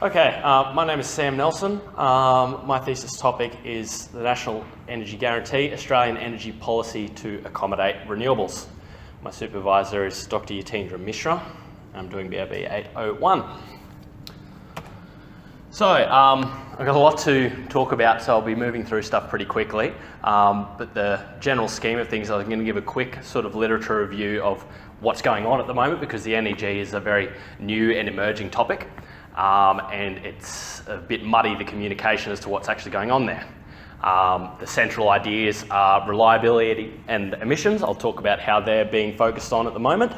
Okay, my name is Sam Nelson. My thesis topic is the National Energy Guarantee, Australian Energy Policy to Accommodate Renewables. My supervisor is Dr. Yatindra Mishra. I'm doing BRB 801. So, I've got a lot to talk about, so I'll be moving through stuff pretty quickly. But the general scheme of things, I'm going to give a quick sort of literature review of what's going on at the moment, because the NEG is a very new and emerging topic. And it's a bit muddy, the communication as to what's actually going on there. The central ideas are reliability and emissions. I'll talk about how they're being focused on at the moment.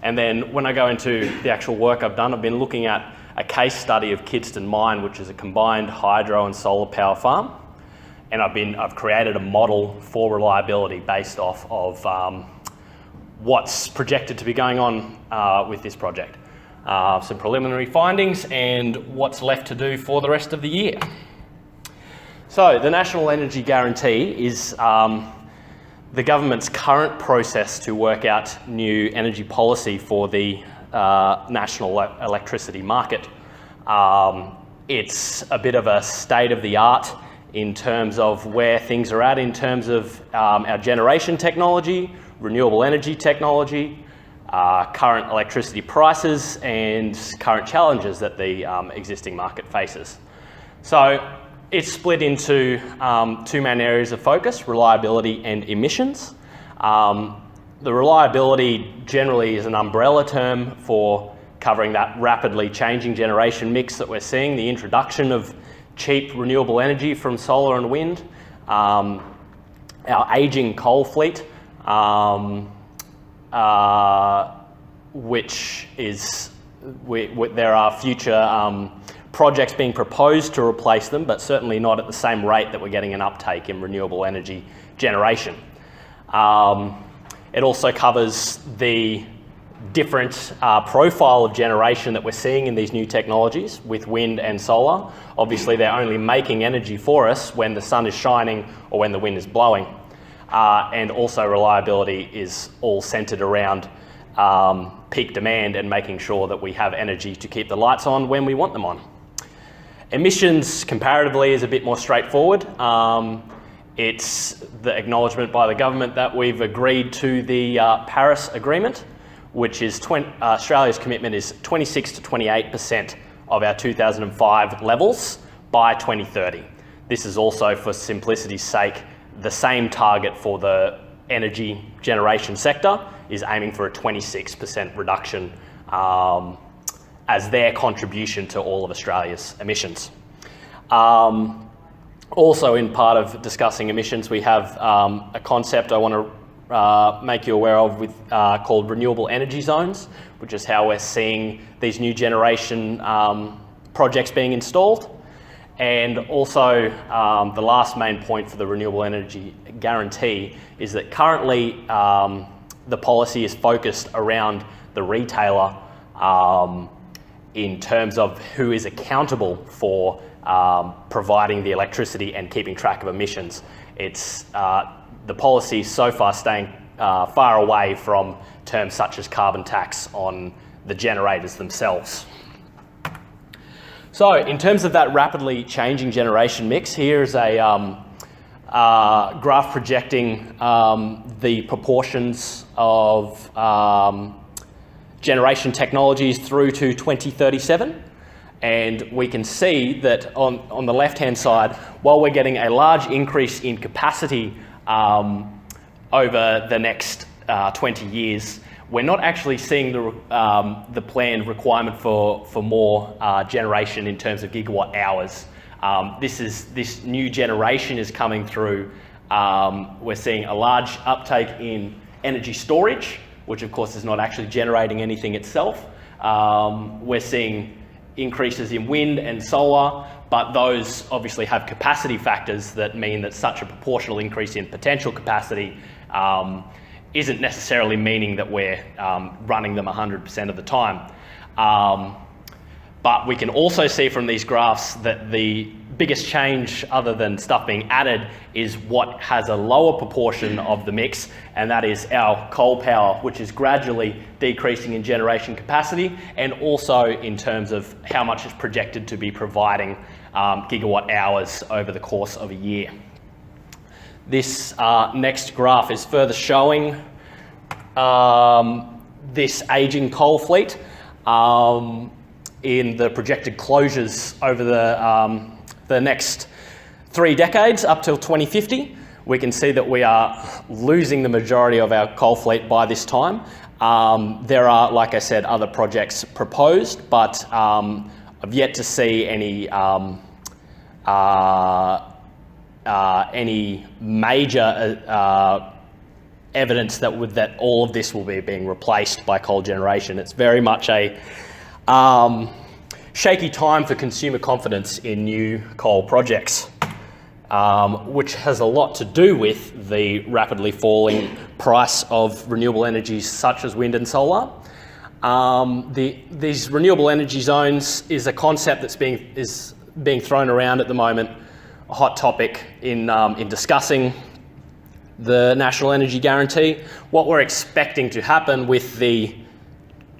And then when I go into the actual work I've done, I've been looking at a case study of Kidston Mine, which is a combined hydro and solar power farm. And I've created a model for reliability based off of what's projected to be going on with this project. Some preliminary findings and what's left to do for the rest of the year. So the National Energy Guarantee is the government's current process to work out new energy policy for the national electricity market. It's a bit of a state of the art in terms of where things are at in terms of our generation technology, renewable energy technology, current electricity prices and current challenges that the existing market faces. So it's split into two main areas of focus, reliability and emissions. The reliability generally is an umbrella term for covering that rapidly changing generation mix that we're seeing, the introduction of cheap renewable energy from solar and wind, our aging coal fleet, which is, there are future projects being proposed to replace them, but certainly not at the same rate that we're getting an uptake in renewable energy generation. It also covers the different profile of generation that we're seeing in these new technologies with wind and solar. Obviously, they're only making energy for us when the sun is shining or when the wind is blowing. And also reliability is all centered around peak demand and making sure that we have energy to keep the lights on when we want them on. Emissions, comparatively, is a bit more straightforward. It's the acknowledgement by the government that we've agreed to the Paris Agreement, which is Australia's commitment is 26 to 28% of our 2005 levels by 2030. This is also, for simplicity's sake, the same target for the energy generation sector, is aiming for a 26% reduction as their contribution to all of Australia's emissions. Also, in part of discussing emissions, we have a concept I want to make you aware of called renewable energy zones, which is how we're seeing these new generation projects being installed. And also, the last main point for the Renewable Energy Guarantee is that currently the policy is focused around the retailer in terms of who is accountable for providing the electricity and keeping track of emissions. It's the policy is so far staying far away from terms such as carbon tax on the generators themselves. So in terms of that rapidly changing generation mix, here's a graph projecting the proportions of generation technologies through to 2037. And we can see that on the left-hand side, while we're getting a large increase in capacity over the next 20 years, we're not actually seeing the planned requirement for more generation in terms of gigawatt hours. This new generation is coming through. We're seeing a large uptake in energy storage, which of course is not actually generating anything itself. We're seeing increases in wind and solar, but those obviously have capacity factors that mean that such a proportional increase in potential capacity isn't necessarily meaning that we're running them 100% of the time. But we can also see from these graphs that the biggest change, other than stuff being added, is what has a lower proportion of the mix, and that is our coal power, which is gradually decreasing in generation capacity, and also in terms of how much is projected to be providing gigawatt hours over the course of a year. This next graph is further showing this aging coal fleet in the projected closures over the next 3 decades up till 2050. We can see that we are losing the majority of our coal fleet by this time. There are, like I said, other projects proposed, but I've yet to see any major evidence that all of this will be being replaced by coal generation. It's very much a shaky time for consumer confidence in new coal projects, which has a lot to do with the rapidly falling price of renewable energies such as wind and solar. These renewable energy zones is a concept that's being thrown around at the moment, a hot topic in discussing the National Energy Guarantee. What we're expecting to happen with the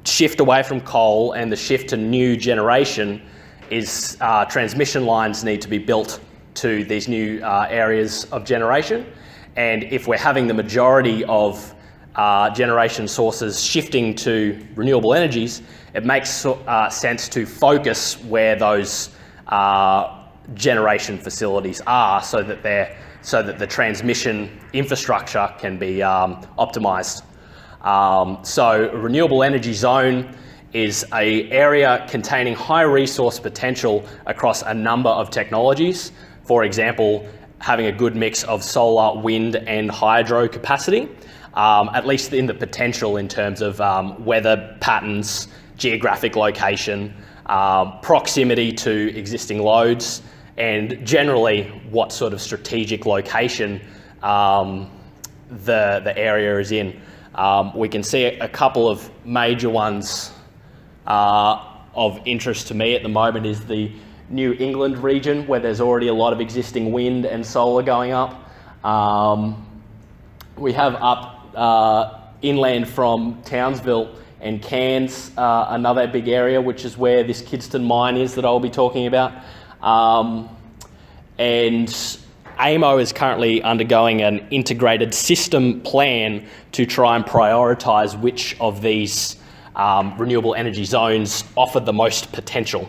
shift away from coal and the shift to new generation is transmission lines need to be built to these new areas of generation. And if we're having the majority of generation sources shifting to renewable energies, it makes sense to focus where those generation facilities are, so that the transmission infrastructure can be optimised. So a renewable energy zone is an area containing high resource potential across a number of technologies. For example, having a good mix of solar, wind and hydro capacity, at least in the potential in terms of weather patterns, geographic location, proximity to existing loads, and generally what sort of strategic location the area is in. We can see a couple of major ones of interest to me at the moment is the New England region, where there's already a lot of existing wind and solar going up. We have up inland from Townsville and Cairns, another big area, which is where this Kidston mine is that I'll be talking about. And AMO is currently undergoing an integrated system plan to try and prioritise which of these renewable energy zones offer the most potential.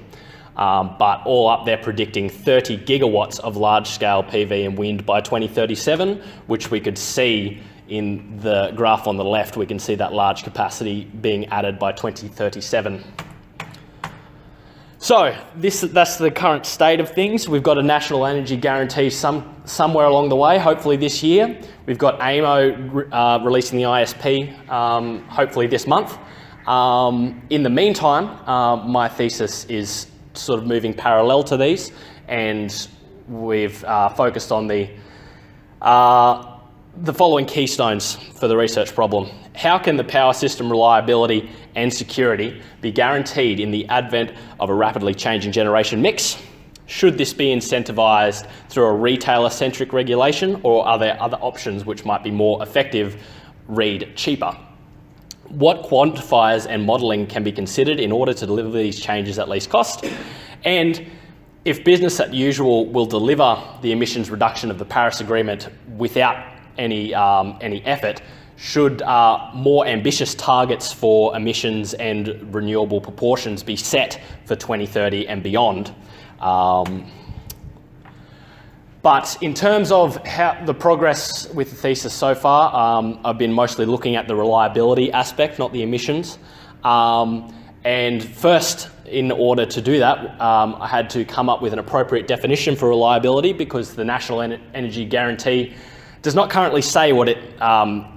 But all up, they're predicting 30 gigawatts of large-scale PV and wind by 2037, which we could see in the graph on the left. We can see that large capacity being added by 2037. So that's the current state of things. We've got a National Energy Guarantee somewhere along the way, hopefully this year. We've got AMO releasing the ISP hopefully this month. In the meantime, my thesis is sort of moving parallel to these, and we've focused on the following keystones for the research problem. How can the power system reliability and security be guaranteed in the advent of a rapidly changing generation mix? Should this be incentivised through a retailer-centric regulation, or are there other options which might be more effective, read cheaper? What quantifiers and modelling can be considered in order to deliver these changes at least cost? And if business as usual will deliver the emissions reduction of the Paris Agreement without any effort, should more ambitious targets for emissions and renewable proportions be set for 2030 and beyond? But in terms of how the progress with the thesis so far, I've been mostly looking at the reliability aspect, not the emissions. And first, in order to do that, I had to come up with an appropriate definition for reliability, because the National Energy Guarantee does not currently say what it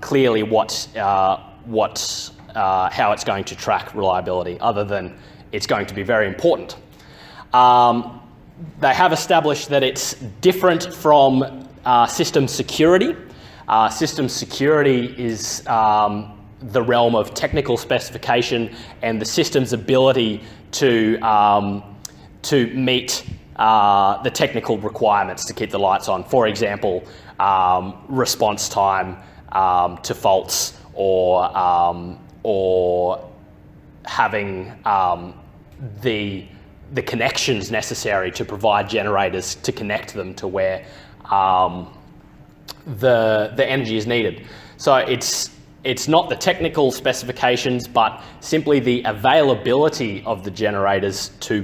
clearly how it's going to track reliability, other than it's going to be very important. They have established that it's different from system security. System security is the realm of technical specification and the system's ability to meet the technical requirements to keep the lights on. For example, response time to faults, or having the connections necessary to provide generators to connect them to where the energy is needed. So it's not the technical specifications, but simply the availability of the generators to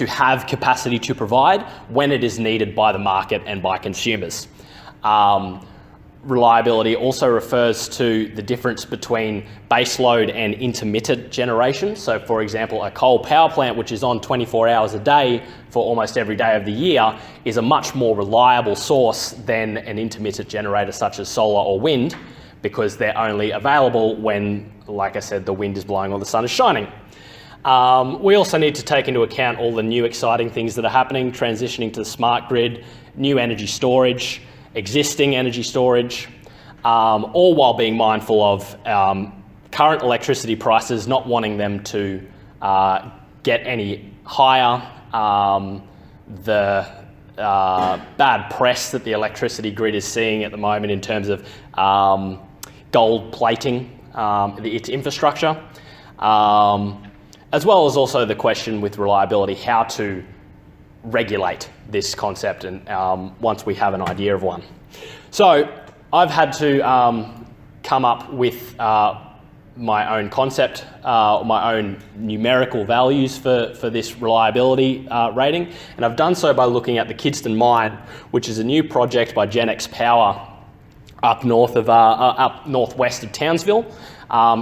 have capacity to provide when it is needed by the market and by consumers. Reliability also refers to the difference between baseload and intermittent generation. So for example, a coal power plant, which is on 24 hours a day for almost every day of the year, is a much more reliable source than an intermittent generator such as solar or wind, because they're only available when, like I said, the wind is blowing or the sun is shining. We also need to take into account all the new exciting things that are happening, transitioning to the smart grid, new energy storage, existing energy storage, all while being mindful of current electricity prices, not wanting them to get any higher. The bad press that the electricity grid is seeing at the moment in terms of gold plating its infrastructure, as well as also the question with reliability, how to regulate this concept, and once we have an idea of one. So I've had to come up with my own concept, my own numerical values for this reliability rating, and I've done so by looking at the Kidston Mine, which is a new project by Genex Power up northwest of Townsville.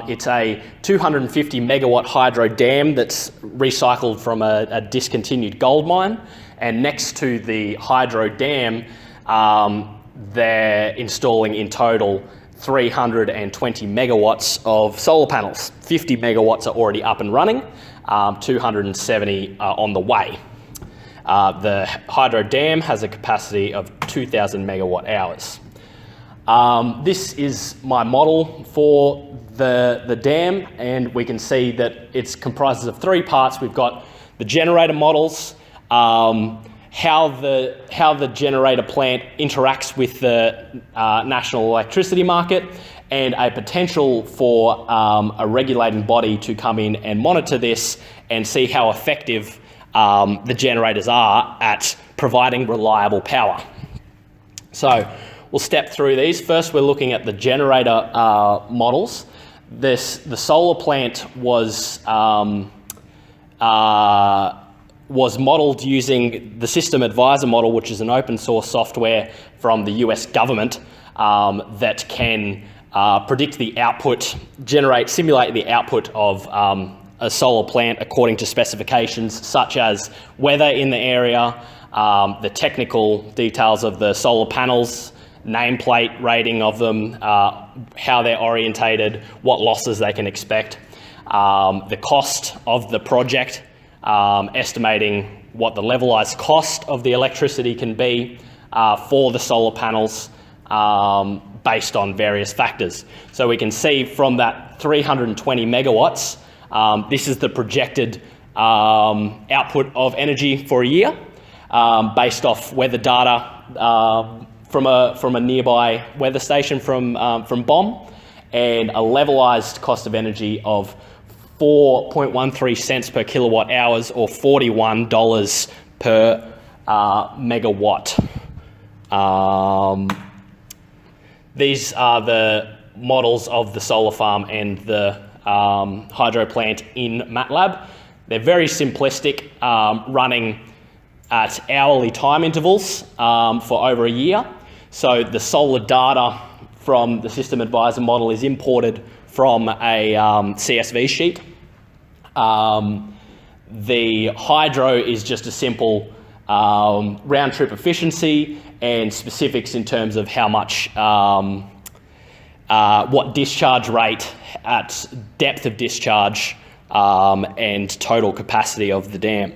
It's a 250 megawatt hydro dam that's recycled from a discontinued gold mine, and next to the hydro dam, they're installing in total 320 megawatts of solar panels. 50 megawatts are already up and running, 270 are on the way. The hydro dam has a capacity of 2,000 megawatt hours. This is my model for the dam, and we can see that it comprises of three parts. We've got the generator models, how the generator plant interacts with the national electricity market, and a potential for a regulating body to come in and monitor this and see how effective the generators are at providing reliable power. So we'll step through these. First, we're looking at the generator models. The solar plant was modelled using the System Advisor model, which is an open source software from the US government that can predict the output, simulate the output of a solar plant according to specifications such as weather in the area, the technical details of the solar panels, nameplate rating of them, how they're orientated, what losses they can expect, the cost of the project, estimating what the levelized cost of the electricity can be for the solar panels based on various factors. So we can see from that 320 megawatts, this is the projected output of energy for a year based off weather data from a nearby weather station from BOM, and a levelized cost of energy of 4.13 cents per kilowatt hours, or $41 per megawatt. These are the models of the solar farm and the hydro plant in MATLAB. They're very simplistic, running at hourly time intervals for over a year. So the solar data from the System Advisor model is imported from a CSV sheet. The hydro is just a simple round trip efficiency and specifics in terms of how much, what discharge rate at depth of discharge and total capacity of the dam.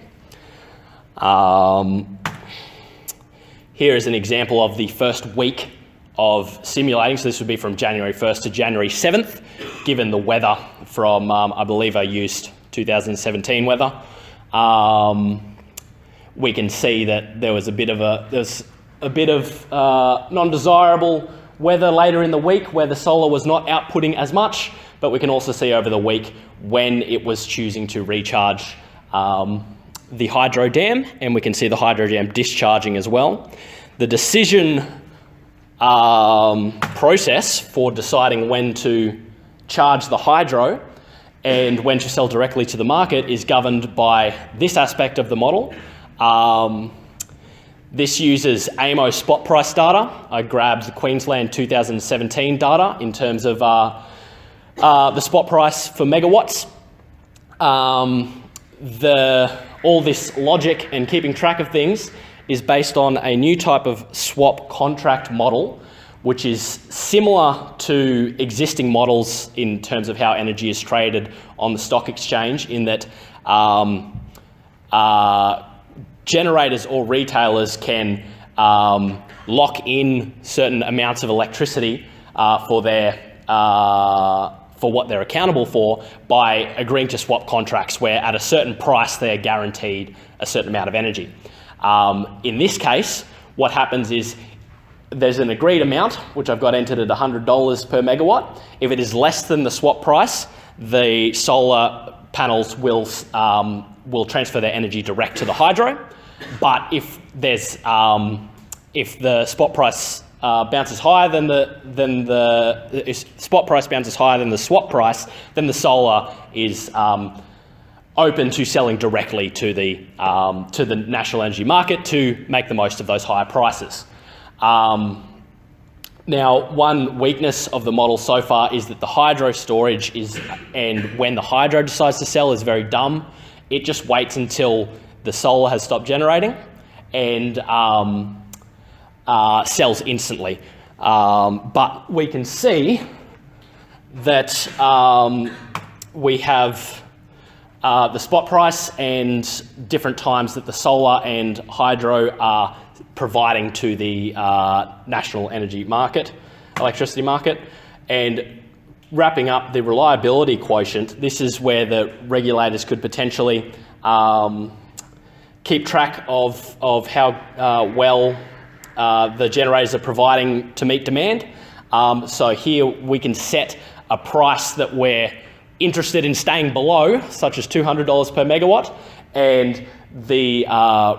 Here is an example of the first week of simulating. So this would be from January 1st to January 7th, given the weather from, I believe I used 2017 weather. we can see that there was a bit of non-desirable weather later in the week where the solar was not outputting as much, but we can also see over the week when it was choosing to recharge the hydro dam, and we can see the hydro dam discharging as well. The decision process for deciding when to charge the hydro and when to sell directly to the market is governed by this aspect of the model. This uses AEMO spot price data. I grabbed the Queensland 2017 data in terms of the spot price for megawatts. All this logic and keeping track of things is based on a new type of swap contract model, which is similar to existing models in terms of how energy is traded on the stock exchange, in that generators or retailers can lock in certain amounts of electricity for what they're accountable for by agreeing to swap contracts where at a certain price they're guaranteed a certain amount of energy. In this case, what happens is there's an agreed amount, which I've got entered at $100 per megawatt. If it is less than the swap price, the solar panels will transfer their energy direct to the hydro. But if there's if the spot price bounces higher than the spot price bounces higher than the swap price, then the solar is open to selling directly to the national energy market to make the most of those higher prices. Now, one weakness of the model so far is that the hydro storage and when the hydro decides to sell is very dumb. It just waits until the solar has stopped generating and sells instantly. But we can see that we have the spot price and different times that the solar and hydro are providing to the national energy market, electricity market. And wrapping up the reliability quotient, this is where the regulators could potentially keep track of how well the generators are providing to meet demand. So here we can set a price that we're interested in staying below, such as $200 per megawatt, and the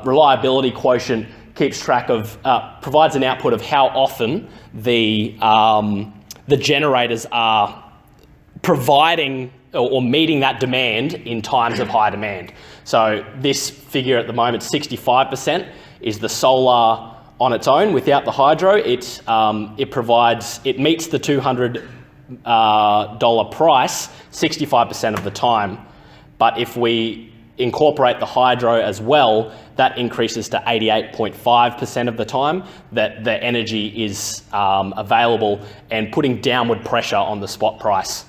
reliability quotient keeps track of, provides an output of how often the generators are providing or meeting that demand in times of high demand. So this figure at the moment, 65%, is the solar on its own without the hydro. It meets the $200 price 65% of the time. But if we incorporate the hydro as well, that increases to 88.5% of the time that the energy is available, and putting downward pressure on the spot price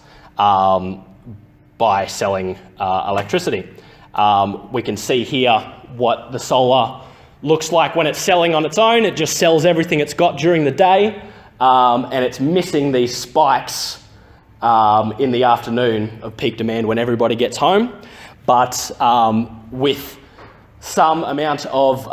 by selling electricity. We can see here what the solar looks like when it's selling on its own. It just sells everything it's got during the day, and it's missing these spikes in the afternoon of peak demand when everybody gets home. But with some amount of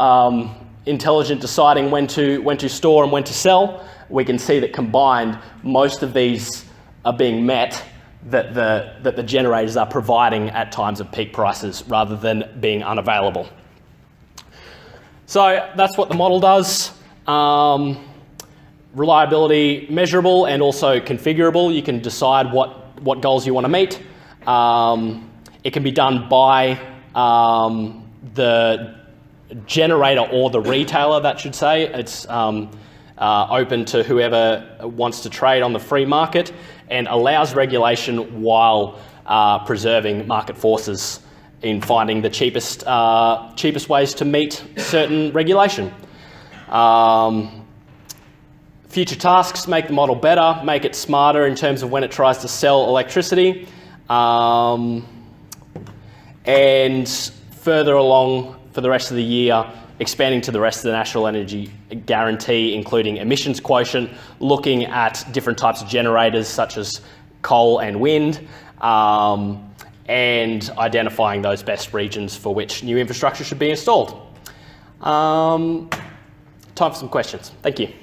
intelligent deciding when to store and when to sell, we can see that combined, most of these are being met, that the generators are providing at times of peak prices rather than being unavailable. So that's what the model does. Reliability measurable and also configurable. You can decide what goals you want to meet. It can be done by the generator or the retailer, that should say. It's open to whoever wants to trade on the free market, and allows regulation while preserving market forces in finding the cheapest ways to meet certain regulation. Future tasks make the model better, make it smarter in terms of when it tries to sell electricity, and further along for the rest of the year, expanding to the rest of the National Energy Guarantee, including emissions quotient, looking at different types of generators such as coal and wind, and identifying those best regions for which new infrastructure should be installed. Time for some questions. Thank you.